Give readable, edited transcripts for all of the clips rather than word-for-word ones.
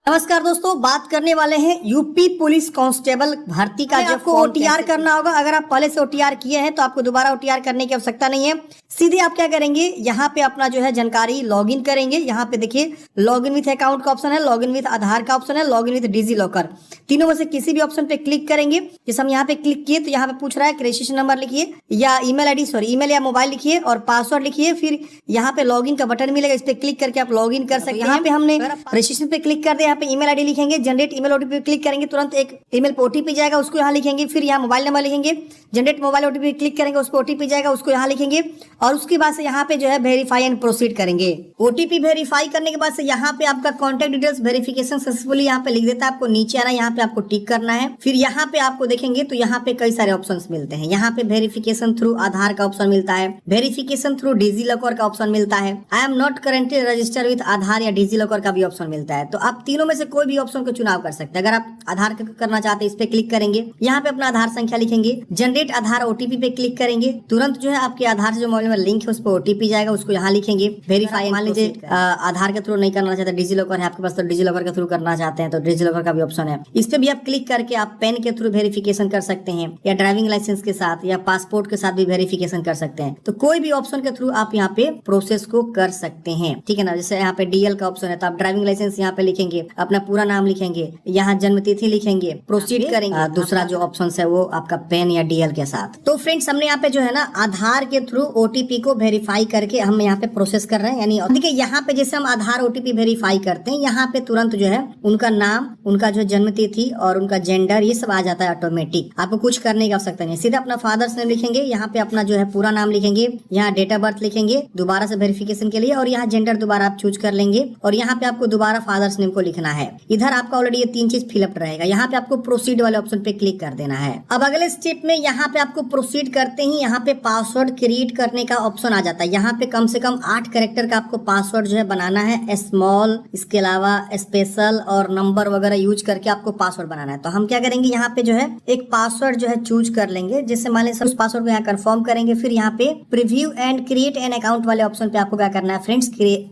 नमस्कार दोस्तों, बात करने वाले हैं यूपी पुलिस कांस्टेबल भर्ती का। जो आपको ओटीआर करना होगा, अगर आप पहले से ओटीआर किए हैं तो आपको दोबारा ओटीआर करने की आवश्यकता नहीं है। सीधे आप क्या करेंगे, यहाँ पे अपना जो है जानकारी लॉगिन करेंगे। यहाँ पे देखिए लॉगिन विथ अकाउंट का ऑप्शन है, लॉगिन विथ आधार का ऑप्शन है, लॉगिन विथ डिजी लॉकर, तीनों में से किसी भी ऑप्शन पे क्लिक करेंगे। जैसे हम यहाँ पे क्लिक किए तो यहाँ पे पूछ रहा है रजिस्ट्रेशन नंबर लिखिए या ईमेल आईडी, ईमेल या मोबाइल लिखिए और पासवर्ड लिखिए। फिर यहाँ पे लॉगिन का बटन मिलेगा, इस पे क्लिक करके आप लॉगिन कर सकते हैं। यहाँ पे हमने रजिस्ट्रेशन पे क्लिक कर दिया, यहाँ पे ईमेल आईडी लिखेंगे, जनरेट ईमेल ओटीपी पे क्लिक करेंगे, तुरंत एक ईमेल पे ओटीपी जाएगा, उसको यहाँ लिखेंगे। फिर यहाँ मोबाइल नंबर लिखेंगे, जनरेट मोबाइल ओटीपी क्लिक करेंगे, उसको ओटीपी जाएगा, उसको यहाँ लिखेंगे और उसके बाद से यहाँ पे जो है वेरीफाई एंड प्रोसीड करेंगे। ओटीपी वेरीफाई करने के बाद से यहाँ पे आपका कॉन्टैक्ट डिटेल्स वेरिफिकेशन सक्सेसफुली यहाँ पे लिख देता है। आपको नीचे आना है, यहाँ पे आपको टिक करना है। फिर यहाँ पे आपको देखेंगे तो यहाँ पे कई सारे ऑप्शंस मिलते हैं। यहाँ पे वेरिफिकेशन थ्रू आधार का ऑप्शन मिलता है, वेरिफिकेशन थ्रू डिजी लॉकर का ऑप्शन मिलता है, I am not currently registered with Aadhaar या डिजी लॉकर का भी ऑप्शन मिलता है। तो आप तीनों में से कोई भी ऑप्शन को चुनाव कर सकते हैं। अगर आप आधार करना चाहते हैं, इस पे क्लिक करेंगे, यहाँ पे अपना आधार संख्या लिखेंगे, जनरेट आधार ओटीपी पे क्लिक करेंगे, तुरंत जो है आपके आधार से जो मोबाइल में लिंक है उस पर ओटीपी जाएगा, उसको यहाँ लिखेंगे। वेरीफाई, मान लीजिए आधार के थ्रू नहीं करना चाहते, डिजी लॉकर है आपके पास तो डिजी लॉकर के थ्रू करना चाहते हैं तो डिजी लॉकर का भी ऑप्शन है। इस पे भी आप क्लिक करके आप पेन के थ्रू वेरिफिकेशन कर सकते हैं या ड्राइविंग लाइसेंस के साथ या पासपोर्ट के साथ भी वेरिफिकेशन कर सकते हैं। तो कोई भी ऑप्शन के थ्रू आप यहाँ पे प्रोसेस को कर सकते हैं, ठीक है ना। जैसे यहाँ पे डीएल का ऑप्शन है तो आप ड्राइविंग लाइसेंस यहाँ पे लिखेंगे, अपना पूरा नाम लिखेंगे, यहाँ जन्म तिथि लिखेंगे, प्रोसीड करेंगे। दूसरा जो ऑप्शन है वो आपका पेन या डीएल के साथ। तो फ्रेंड्स, हमने यहाँ पे जो है ना आधार के थ्रू ओटीपी को वेरीफाई करके हम यहाँ पे प्रोसेस कर रहे हैं। यानी देखिए यहाँ पे जैसे हम आधार ओटीपी वेरीफाई करते हैं, यहाँ पे तुरंत जो है उनका नाम, उनका जो जन्म तिथि और उनका जेंडर, ये सब आ जाता है ऑटोमेटिक। आपको कुछ करने की आवश्यकता नहीं है, सीधा अपना फादर्स नेम लिखेंगे, यहाँ पे अपना जो है पूरा नाम लिखेंगे, यहाँ डेट ऑफ बर्थ लिखेंगे दोबारा से वेरिफिकेशन के लिए, और यहाँ जेंडर दोबारा आप चूज कर लेंगे और यहाँ पे आपको दोबारा फादर्स नेम को लिखना है। इधर आपका ऑलरेडी ये 3 चीज फिलअप रहेगा। यहाँ पे आपको प्रोसीड वाले ऑप्शन पे क्लिक कर देना है। अब अगले स्टेप में यहाँ पे आपको प्रोसीड करते ही यहाँ पे पासवर्ड क्रिएट करने का ऑप्शन आ जाता है। यहाँ पे कम से कम 8 कैरेक्टर का आपको पासवर्ड जो है बनाना है, स्मॉल, इसके अलावा स्पेशल और नंबर वगैरह यूज करके आपको पासवर्ड बनाना है। तो हम क्या करेंगे, यहाँ पे जो है एक पासवर्ड जो है चूज कर लेंगे। जैसे मान लीजिए उस पासवर्ड को यहाँ कंफर्म करेंगे, फिर यहाँ पे preview and create an account वाले ऑप्शन पे आपको क्या करना है फ्रेंड्स,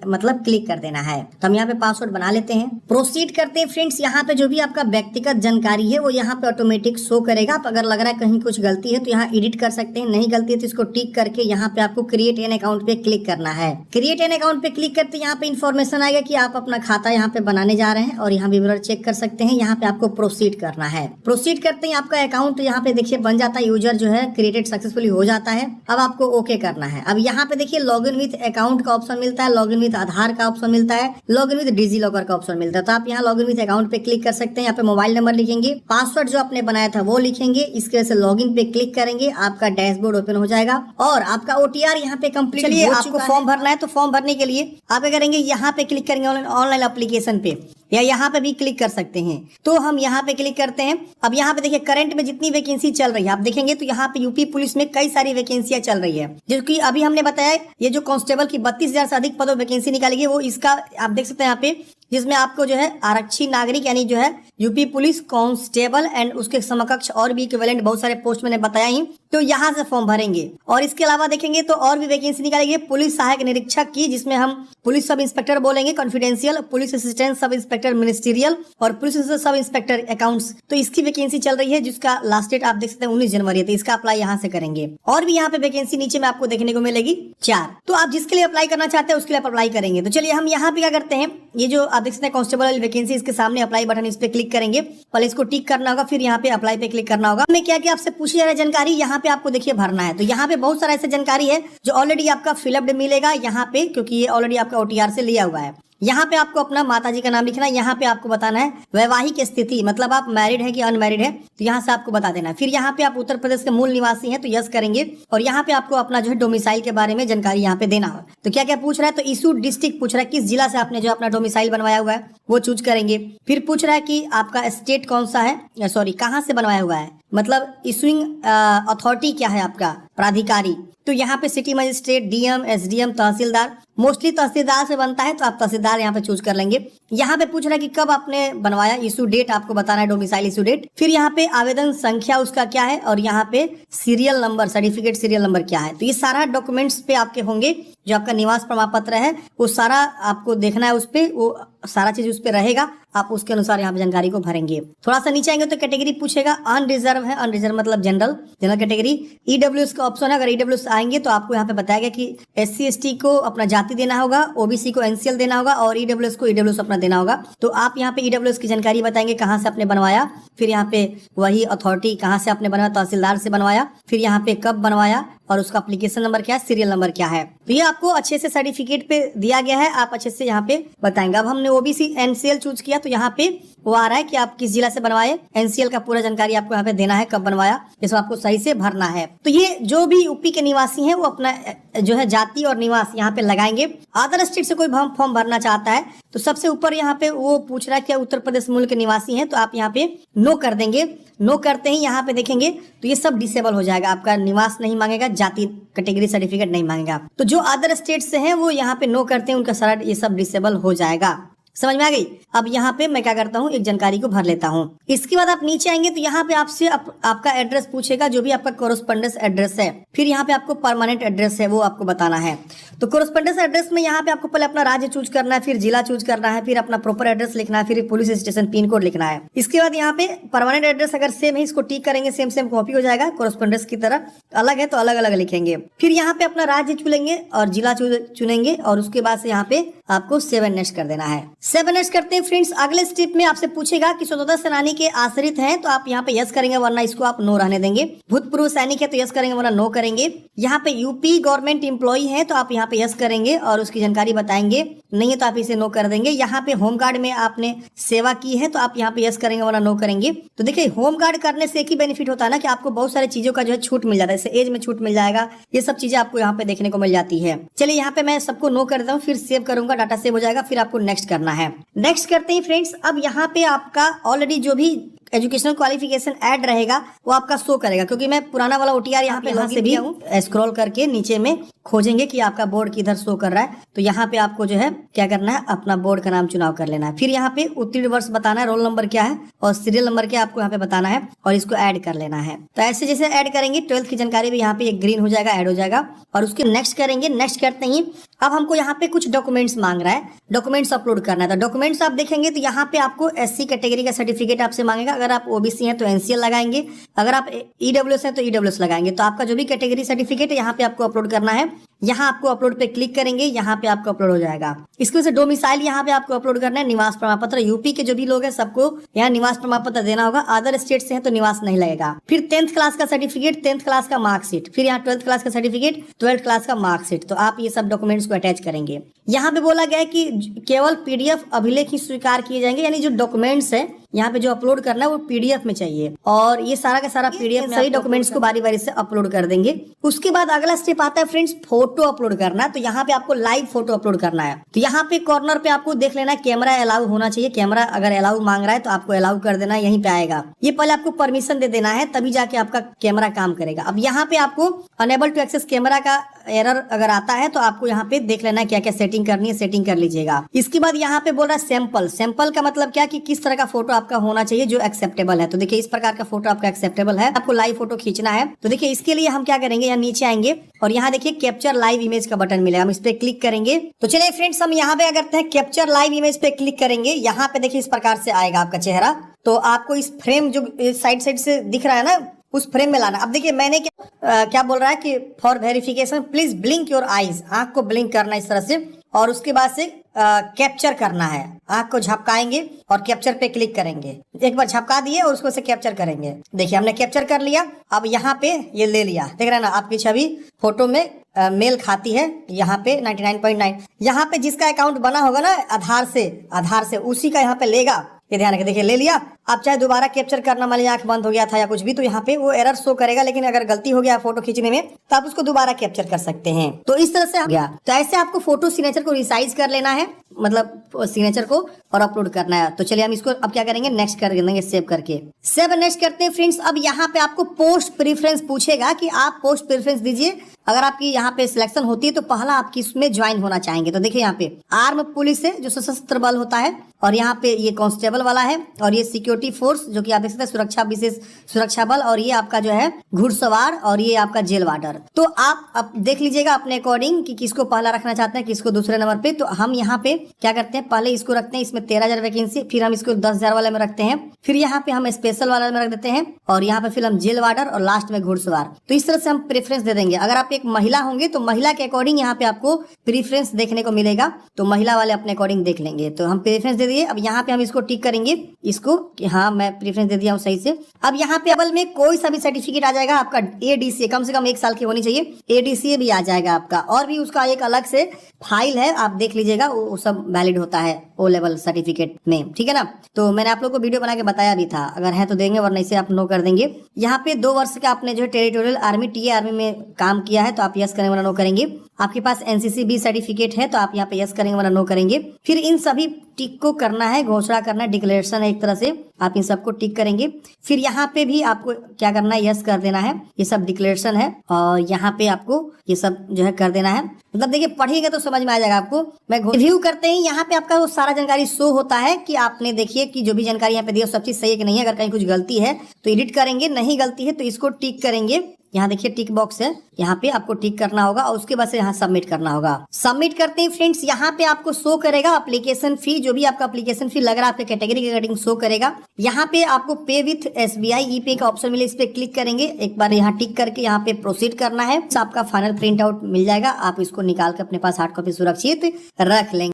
मतलब क्लिक कर देना है। तो हम यहाँ पे पासवर्ड बना लेते हैं, प्रोसीड करते हैं। फ्रेंड्स, यहाँ पे जो भी आपका व्यक्तिगत जानकारी है वो यहाँ पे ऑटोमेटिक शो करेगा। आप अगर लग रहा है कहीं कुछ गलती है तो यहाँ एडिट कर सकते हैं, नहीं गलती है तो इसको टिक करके यहाँ पे आपको क्रिएट एन अकाउंट पे क्लिक करना है। क्रिएट एन अकाउंट पे क्लिक करते यहाँ पे इन्फॉर्मेशन आएगा कि आप अपना खाता यहाँ पे बनाने जा रहे हैं और यहाँ विवरण चेक कर सकते हैं। यहाँ पे आपको प्रोसीड करना है। प्रोसीड करते ही आपका अकाउंट यहाँ पे देखिए बन जाता है, यूजर जो है क्रिएटेड सक्सेसफुली हो जाता है। अब आपको ओके करना है। अब यहाँ पे देखिए लॉगिन विथ अकाउंट का ऑप्शन मिलता है, लॉगिन विथ आधार का ऑप्शन मिलता है, लॉगिन विथ डिजी लॉकर का ऑप्शन मिलता है। तो आप यहाँ लॉगिन विथ अकाउंट पे क्लिक कर सकते हैं। यहाँ पे मोबाइल नंबर लिखेंगे, पासवर्ड जो आपने बनाया था वो लिखेंगे, इसके वजह से लॉगिन पे क्लिक करेंगे, आपका डैशबोर्ड ओपन हो जाएगा और आपका ओटीआर यहाँ पे कंप्लीट हो चुका है। आपको फॉर्म भरना है तो फॉर्म भरने के लिए आप क्या करेंगे, यहाँ पे क्लिक करेंगे ऑनलाइन एप्लीकेशन पे, या यहाँ पे भी क्लिक कर सकते हैं। तो हम यहाँ पे क्लिक करते हैं। अब यहाँ पे देखिए करंट में जितनी वैकेंसी चल रही है आप देखेंगे तो यहाँ पे यूपी पुलिस में कई सारी वैकेंसियां चल रही है, जो कि अभी हमने बताया ये जो कांस्टेबल की 32,000 से अधिक पदों वैकेंसी निकाली गई, वो इसका आप देख सकते हैं यहाँ पे, जिसमें आपको जो है आरक्षी नागरिक यानी जो है यूपी पुलिस कांस्टेबल एंड उसके समकक्ष और भी इक्विवेलेंट बहुत सारे पोस्ट मैंने बताया ही, तो यहाँ से फॉर्म भरेंगे। और इसके अलावा देखेंगे तो और भी वैकेंसी निकाली गई पुलिस सहायक निरीक्षक की, जिसमें हम पुलिस सब इंस्पेक्टर बोलेंगे confidential, police assistant sub inspector ministerial और पुलिस सब इंस्पेक्टर अकाउंट्स। तो इसकी वैकेंसी चल रही है जिसका लास्ट डेट आप देख सकते हैं 19 जनवरी है। तो इसका अप्लाई यहाँ से करेंगे। और भी यहाँ पे वैकेंसी नीचे में आपको देखने को मिलेगी 4। तो आप जिसके लिए अप्लाई करना चाहते हैं उसके लिए अप्लाई करेंगे। तो चलिए हम यहाँ पे क्या करते हैं, ये जो आप देख सकते हैं कांस्टेबल वाली वैकेंसी, इसके सामने अप्लाई बटन, इस पे क्लिक करेंगे, पहले इसको टिक करना होगा, फिर यहाँ पे अप्लाई पे क्लिक करना होगा। हमें क्या क्या आपसे पूछी जा रहा है जानकारी, यहाँ पे आपको देखिए भरना है। तो यहाँ पे बहुत सारा ऐसा जानकारी है जो ऑलरेडी आपका फिलअप्ड मिलेगा यहाँ पे, क्योंकि ये ऑलरेडी आपका ओटीआर से लिया हुआ है। यहाँ पे आपको अपना माताजी का नाम लिखना है, यहाँ पे आपको बताना है वैवाहिक स्थिति, मतलब आप मैरिड है कि अनमैरिड है, तो यहाँ से आपको बता देना है। फिर यहाँ पे आप उत्तर प्रदेश के मूल निवासी हैं तो यस करेंगे और यहाँ पे आपको अपना जो है डोमिसाइल के बारे में जानकारी यहाँ पे देना हो। तो क्या क्या पूछ रहा है, तो इशू डिस्ट्रिक्ट पूछ रहा है, किस जिला से आपने जो अपना डोमिसाइल बनवाया हुआ है वो चूज करेंगे। फिर पूछ रहा है कि आपका स्टेट कौन सा है, सॉरी कहाँ से बनवाया हुआ है, मतलब इशुइंग अथॉरिटी क्या है आपका, प्राधिकारी। तो यहाँ पे सिटी मजिस्ट्रेट, डीएम, एसडीएम, तहसीलदार, मोस्टली तहसीलदार से बनता है तो आप तहसीलदार यहाँ पे चूज कर लेंगे। यहाँ पे पूछ रहा है कि कब आपने बनवाया, इशू डेट आपको बताना है, डोमिसाइल इशू डेट। फिर यहाँ पे आवेदन संख्या उसका क्या है और यहाँ पे serial number, certificate serial number क्या है। तो ये सारा डॉक्यूमेंट्स पे आपके होंगे, जो आपका निवास प्रमाण पत्र है वो सारा आपको देखना है, उस पे वो सारा चीज उस पर रहेगा, आप उसके अनुसार यहाँ पे जानकारी को भरेंगे। थोड़ा सा नीचे आएंगे तो कैटेगरी पूछेगा, अनरिजर्व है, अनरिजर्व मतलब जनरल कैटेगरी। ईडब्ल्यूएस का ऑप्शन है, अगर ईडब्ल्यूएस आएंगे तो आपको यहाँ पे बताया गया कि SC/ST को अपना जाति देना होगा, OBC को NCL देना होगा और ईडब्ल्यूएस को ईडब्ल्यूएस अपना देना होगा। तो आप यहाँ पे ईडब्ल्यूएस की जानकारी बताएंगे, कहाँ से आपने बनवाया, फिर यहाँ पे वही अथॉरिटी कहाँ से आपने बनवाया, तहसीलदार से बनवाया, फिर यहाँ पे कब बनवाया और उसका एप्लीकेशन नंबर क्या है, सीरियल नंबर क्या है। तो ये आपको अच्छे से सर्टिफिकेट पे दिया गया है, आप अच्छे से यहाँ पे बताएंगे। अब हमने OBC NCL चूज किया तो यहाँ पे वो आ रहा है कि आप किस जिला से बनवाए, NCL का पूरा जानकारी आपको यहाँ पे देना है, कब बनवाया, इसको आपको सही से भरना है। तो ये जो भी यूपी के निवासी हैं वो अपना जो है जाति और निवास यहाँ पे लगाएंगे। अदर स्टेट से कोई फॉर्म भरना चाहता है तो सबसे ऊपर यहाँ पे वो पूछ रहा है क्या उत्तर प्रदेश मूल के निवासी हैं, तो आप यहाँ पे नो कर देंगे। नो करते ही यहाँ पे देखेंगे तो ये सब डिसेबल हो जाएगा, आपका निवास नहीं मांगेगा, जाति कैटेगरी सर्टिफिकेट नहीं मांगेगा। तो जो अदर स्टेट से हैं वो यहाँ पे नो करते हैं, उनका सारा ये सब डिसेबल हो जाएगा। समझ में आ गई। अब यहाँ पे मैं क्या करता हूँ, एक जानकारी को भर लेता हूँ। इसके बाद आप नीचे आएंगे तो यहाँ पे आपसे आपका एड्रेस पूछेगा, जो भी आपका कोरस्पोंडेंस एड्रेस है। फिर यहाँ पे आपको परमानेंट एड्रेस है वो आपको बताना है। तो कोरस्पोंडेंस एड्रेस में यहाँ पे आपको पहले अपना राज्य चूज करना है, फिर जिला चूज करना है, फिर अपना प्रॉपर एड्रेस लिखना है, फिर पुलिस स्टेशन पिन कोड लिखना है। इसके बाद यहाँ पे परमानेंट एड्रेस अगर सेम है इसको टिक करेंगे, सेम कॉपी हो जाएगा। कोरस्पोंडेंस की तरह अलग है तो अलग अलग लिखेंगे। फिर यहाँ पे अपना राज्य चुनेंगे और जिला चुनेंगे और उसके बाद से यहाँ पे आपको 7 नेक्स्ट कर देना है। 7 नेक्स्ट करते हैं फ्रेंड्स। अगले स्टेप में आपसे पूछेगा कि स्वतंत्रता सेनानी के आश्रित हैं तो आप यहाँ पे यस करेंगे, वरना इसको आप नो रहने देंगे। भूतपूर्व सैनिक है तो यस करेंगे, वरना नो करेंगे। यहाँ पे यूपी गवर्नमेंट एम्प्लॉई है तो आप यहाँ पे यस करेंगे और उसकी जानकारी बताएंगे, नहीं है तो आप इसे नो कर देंगे। यहाँ पे होमगार्ड में आपने सेवा की है तो आप यहाँ पे यस करेंगे, वरना नो करेंगे। तो देखिए होमगार्ड करने से एक ही बेनिफिट होता है ना कि आपको बहुत सारी चीजों का जो है छूट मिल जाता है, जैसे एज में छूट मिल जाएगा, ये सब चीजें आपको यहाँ पे देखने को मिल जाती है। चलिए यहाँ पे मैं सबको नो कर देता हूँ, फिर सेव करूंगा, डाटा सेव हो जाएगा, फिर आपको नेक्स्ट करना है। नेक्स्ट करते हैं फ्रेंड्स। अब यहाँ पे आपका ऑलरेडी जो भी एजुकेशनल क्वालिफिकेशन ऐड रहेगा वो आपका शो करेगा, क्योंकि मैं पुराना वाला OTR यहाँ पे से भी स्क्रॉल करके नीचे में खोजेंगे कि आपका बोर्ड किधर शो कर रहा है। तो यहाँ पे आपको जो है क्या करना है, अपना बोर्ड का नाम चुनाव कर लेना है। फिर यहाँ पे उत्तीर्ण वर्ष बताना है, रोल नंबर क्या है और सीरियल नंबर क्या आपको यहाँ पे बताना है और इसको ऐड कर लेना है। तो ऐसे जैसे ऐड करेंगे 12th की जानकारी भी यहाँ पे एक ग्रीन हो जाएगा, ऐड हो जाएगा और उसके नेक्स्ट करेंगे। नेक्स्ट करते ही अब हमको यहाँ पे कुछ डॉक्यूमेंट्स मांग रहा है, डॉक्यूमेंट्स अपलोड करना है। तो डॉक्यूमेंट्स आप देखेंगे तो यहाँ पे आपको SC कैटेगरी का सर्टिफिकेट आपसे मांगेगा, अगर आप OBC हैं तो NCL लगाएंगे, अगर आप EWS हैं तो EWS लगाएंगे। तो आपका जो भी कैटेगरी सर्टिफिकेट है यहाँ पे आपको अपलोड करना है। यहाँ आपको अपलोड पे क्लिक करेंगे, यहाँ पे आपको अपलोड हो जाएगा। इसके वजह से डोमिसाइल यहाँ पे आपको अपलोड करना है, निवास प्रमाण पत्र। यूपी के जो भी लोग हैं सबको यहाँ निवास प्रमाण पत्र देना होगा, अदर स्टेट से हैं तो निवास नहीं लगेगा। फिर 10th क्लास का सर्टिफिकेट, 10th क्लास का मार्कशीट, फिर यहाँ 12th क्लास का सर्टिफिकेट, 12th क्लास का मार्कशीट। तो आप ये सब डॉक्यूमेंट्स को अटैच करेंगे। यहाँ पे बोला गया है कि केवल PDF अभिलेख ही स्वीकार किए जाएंगे, यानी जो डॉक्यूमेंट्स है यहाँ पे जो अपलोड करना है वो PDF में चाहिए और ये सारा का सारा PDF में सभी डॉक्यूमेंट्स को बारी बारी से अपलोड कर देंगे। उसके बाद अगला स्टेप आता है फ्रेंड्स, फोटो अपलोड करना है। तो यहाँ पे आपको लाइव फोटो अपलोड करना है। तो यहाँ पे कॉर्नर पे आपको देख लेना है कैमरा अलाउ होना चाहिए। कैमरा अगर अलाउ मांग रहा है तो आपको अलाउ कर देना है, यहीं पे आएगा। ये पहले आपको परमिशन दे देना है, तभी जाके आपका कैमरा काम करेगा। अब यहाँ पे आपको अनेबल टू एक्सेस कैमरा का एरर अगर आता है तो आपको यहाँ पे देख लेना है क्या क्या सेटिंग करनी है, सेटिंग कर लीजिएगा। इसके बाद यहाँ पे बोल रहा है सैंपल। सैंपल का मतलब क्या कि किस तरह का फोटो आपका होना चाहिए जो एक्सेप्टेबल है। तो देखिए इस प्रकार का फोटो आपका एक्सेप्टेबल है, आपको लाइव फोटो खींचना है। तो देखिए इसके लिए हम क्या करेंगे, यहाँ नीचे आएंगे और यहाँ देखिए कैप्चर लाइव इमेज का बटन मिलेगा, हम इस पे क्लिक करेंगे। तो चलिए फ्रेंड्स हम यहाँ पे करते हैं कैप्चर लाइव इमेज पे क्लिक करेंगे। यहाँ पे देखिए इस प्रकार से आएगा आपका चेहरा। तो आपको इस फ्रेम जो साइड से दिख रहा है ना, उस फ्रेम में लाना। अब देखिए मैंने क्या बोल रहा है कि for verification please blink your eyes, आंख को ब्लिंक करना इस तरह से और उसके बाद से कैप्चर करना है। आंख को झपकाएंगे और कैप्चर पे क्लिक करेंगे। एक बार झपका दिए और उसको से कैप्चर करेंगे। देखिए हमने कैप्चर कर लिया। अब यहाँ पे ये ले लिया, देख रहे हैं ना, आपकी छवि फोटो में मेल खाती है। यहाँ पे 99.9 यहाँ पे जिसका अकाउंट बना होगा ना आधार से उसी का यहाँ पे लेगा। ये ध्यान रखिए, देखिए ले लिया। आप चाहे दोबारा कैप्चर करना, मान लीजिए आंख बंद हो गया था या कुछ भी, तो यहाँ पे वो एरर शो करेगा। लेकिन अगर गलती हो गया फोटो खींचने में तो आप उसको दोबारा कैप्चर कर सकते हैं। तो इस तरह से हो गया। तो ऐसे आपको फोटो सिग्नेचर को रिसाइज कर लेना है, मतलब सिग्नेचर को और अपलोड करना है। तो चलिए हम इसको अब क्या करेंगे, नेक्स्ट कर देंगे, सेव करके। सेव नेक्स्ट करते हैं फ्रेंड्स। अब यहाँ पे आपको पोस्ट प्रेफरेंस पूछेगा कि आप पोस्ट प्रेफरेंस दीजिए। अगर आपकी यहाँ पे सिलेक्शन होती है तो पहला आप किसमें ज्वाइन होना चाहेंगे। तो देखिए यहाँ पे आर्म पुलिस है जो सशस्त्र बल होता है, और यहाँ पे ये कांस्टेबल वाला है, और ये सिक्योरिटी फोर्स जो कि आप देख सकते हैं सुरक्षा विशेष सुरक्षा बल, और ये आपका जो है घुड़सवार, और ये आपका जेल वार्डर। तो आप अब देख लीजिएगा अपने अकॉर्डिंग कि किसको पहला रखना चाहते हैं, किसको दूसरे नंबर पे। तो हम यहाँ पे क्या करते हैं, पहले इसको रखते हैं, इसमें 13,000 वैकेंसी, फिर हम इसको 10,000 वाले में रखते हैं, फिर यहाँ पे हम स्पेशल वाला में रख देते हैं, और यहाँ पे फिर हम जेल वार्डर, और लास्ट में घुड़सवार। तो इस तरह से हम प्रेफरेंस दे देंगे। अगर आप एक महिला होंगे तो महिला के अकॉर्डिंग यहाँ पे आपको प्रेफरेंस देखने को मिलेगा, तो महिला वाले अपने अकॉर्डिंग देख लेंगे। तो हम प्रेफरेंस दे दिए। अब यहाँ पे हम इसको टिक करेंगे इसको कि हाँ मैं प्रेफरेंस दे दिया हूँ सही से। अब यहाँ पे अबल में कोई सा भी सर्टिफिकेट आ जाएगा आपका, ADCA कम से कम 1 साल की होनी चाहिए, ADCA भी आ जाएगा आपका, और भी उसका एक अलग से फाइल है, आप देख लीजिएगा, वो सब वैलिड होता है O लेवल सर्टिफिकेट में, ठीक है ना। तो मैंने आप लोग को वीडियो बना के बताया भी था, अगर है तो देंगे, वरना इसे आप नो कर देंगे। यहाँ पे 2 वर्ष का आपने जो है टेरिटोरियल आर्मी TA आर्मी में काम किया है तो आप यस करेंगे, वरना नो करेंगे। आपके पास NCC-B सर्टिफिकेट है तो आप यहाँ पे यस करेंगे, वरना नो करेंगे। फिर इन सभी टिक को करना है, घोषणा करना है, डिक्लेरेशन है एक तरह से, आप इन सबको टिक करेंगे। फिर यहाँ पे भी आपको क्या करना है, यस कर देना है, ये सब डिक्लेरेशन है, और यहाँ पे आपको ये सब जो है कर देना है। मतलब देखिए पढ़िएगा तो समझ में आ जाएगा आपको। मैं रिव्यू करते ही यहाँ पे आपका वो सारा जानकारी शो होता है कि आपने देखिए कि जो भी जानकारी यहाँ पे दी है सब चीज सही है कि नहीं है। अगर कहीं कुछ गलती है तो एडिट करेंगे, नहीं गलती है तो इसको टिक करेंगे। यहाँ देखिए टिक बॉक्स है, यहाँ पे आपको टिक करना होगा, और उसके बाद से यहाँ सबमिट करना होगा। सबमिट करते ही फ्रेंड्स यहाँ पे आपको शो करेगा एप्लीकेशन फी, जो भी आपका एप्लीकेशन फी लग रहा है आपके कैटेगरी के अकॉर्डिंग शो करेगा। यहाँ पे आपको पे विथ SBI E-Pay का ऑप्शन मिले, इस पे क्लिक करेंगे, एक बार यहाँ टिक करके यहाँ पे प्रोसीड करना है। आपका फाइनल प्रिंट आउट मिल जाएगा, आप इसको निकाल के अपने पास हार्ड कॉपी सुरक्षित रख लेंगे।